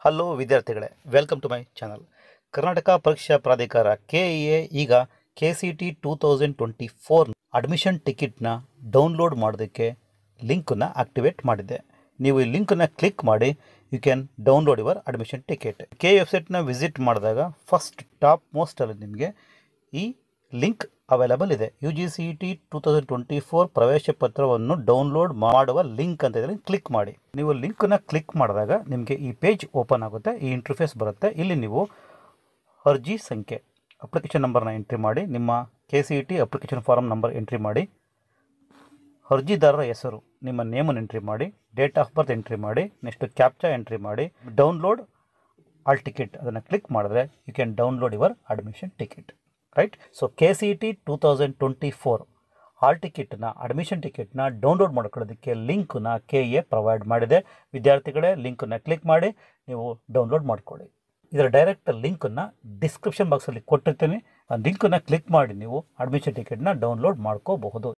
Hello ವಿದ್ಯಾರ್ಥಿಗಳೇ, welcome to my channel. Karnataka ಪರೀಕ್ಷಾ ಪ್ರಾಧಿಕಾರ KEA ಈಗ KCT 2024 ಅಡ್ಮಿಷನ್ ಟಿಕೆಟ್ನ ಡೌನ್ಲೋಡ್ ಮಾಡೋದಕ್ಕೆ ಲಿಂಕನ್ನು ಆಕ್ಟಿವೇಟ್ ಮಾಡಿದೆ. ನೀವು ಈ ಲಿಂಕನ್ನು ಕ್ಲಿಕ್ ಮಾಡಿ you can download your admission ticket. ವೆಬ್ಸೈಟ್ನ ವಿಸಿಟ್ ಮಾಡಿದಾಗ ಫಸ್ಟ್ ಟಾಪ್ ಮೋಸ್ಟಲ್ಲಿ ನಿಮಗೆ ಈ ಲಿಂಕ್ ಅವೈಲಬಲ್ ಇದೆ. UGCET 2024 ಪ್ರವೇಶ ಪತ್ರವನ್ನು ಡೌನ್ಲೋಡ್ ಮಾಡುವ ಲಿಂಕ್ ಅಂತ ಇದರಲ್ಲಿ ಕ್ಲಿಕ್ ಮಾಡಿ. ನೀವು ಲಿಂಕನ್ನು ಕ್ಲಿಕ್ ಮಾಡಿದಾಗ ನಿಮಗೆ ಈ ಪೇಜ್ ಓಪನ್ ಆಗುತ್ತೆ, ಈ ಇಂಟರ್ಫೇಸ್ ಬರುತ್ತೆ. ಇಲ್ಲಿ ನೀವು ಅರ್ಜಿ ಸಂಖ್ಯೆ ಅಪ್ಲಿಕೇಶನ್ ನಂಬರ್ನ ಎಂಟ್ರಿ ಮಾಡಿ, ನಿಮ್ಮ KCET application form number entry ಮಾಡಿ, ಅರ್ಜಿದಾರರ ಹೆಸರು ನಿಮ್ಮ ನೇಮನ್ನು ಎಂಟ್ರಿ ಮಾಡಿ, ಡೇಟ್ ಆಫ್ ಬರ್ತ್ ಎಂಟ್ರಿ ಮಾಡಿ, ನೆಕ್ಸ್ಟ್ ಕ್ಯಾಪ್ಚಾ ಎಂಟ್ರಿ ಮಾಡಿ, ಡೌನ್ಲೋಡ್ ಆಲ್ ಟಿಕೆಟ್ ಅದನ್ನು ಕ್ಲಿಕ್ ಮಾಡಿದ್ರೆ you can download your admission ticket. Right. So KCET 2024 hall ಟಿಕೆಟ್ನ ಅಡ್ಮಿಷನ್ ಟಿಕೆಟ್ನ ಡೌನ್ಲೋಡ್ ಮಾಡ್ಕೊಳ್ಳೋದಕ್ಕೆ ಲಿಂಕನ್ನ KEA ಪ್ರೊವೈಡ್ ಮಾಡಿದೆ. ವಿದ್ಯಾರ್ಥಿಗಳೇ, ಲಿಂಕನ್ನು ಕ್ಲಿಕ್ ಮಾಡಿ ನೀವು ಡೌನ್ಲೋಡ್ ಮಾಡ್ಕೊಳ್ಳಿ. ಇದರ ಡೈರೆಕ್ಟ್ ಲಿಂಕನ್ನು ಡಿಸ್ಕ್ರಿಪ್ಷನ್ ಬಾಕ್ಸಲ್ಲಿ ಕೊಟ್ಟಿರ್ತೀನಿ. ಆ ಲಿಂಕನ್ನು ಕ್ಲಿಕ್ ಮಾಡಿ ನೀವು ಅಡ್ಮಿಷನ್ ಟಿಕೆಟ್ನ ಡೌನ್ಲೋಡ್ ಮಾಡ್ಕೋಬಹುದು.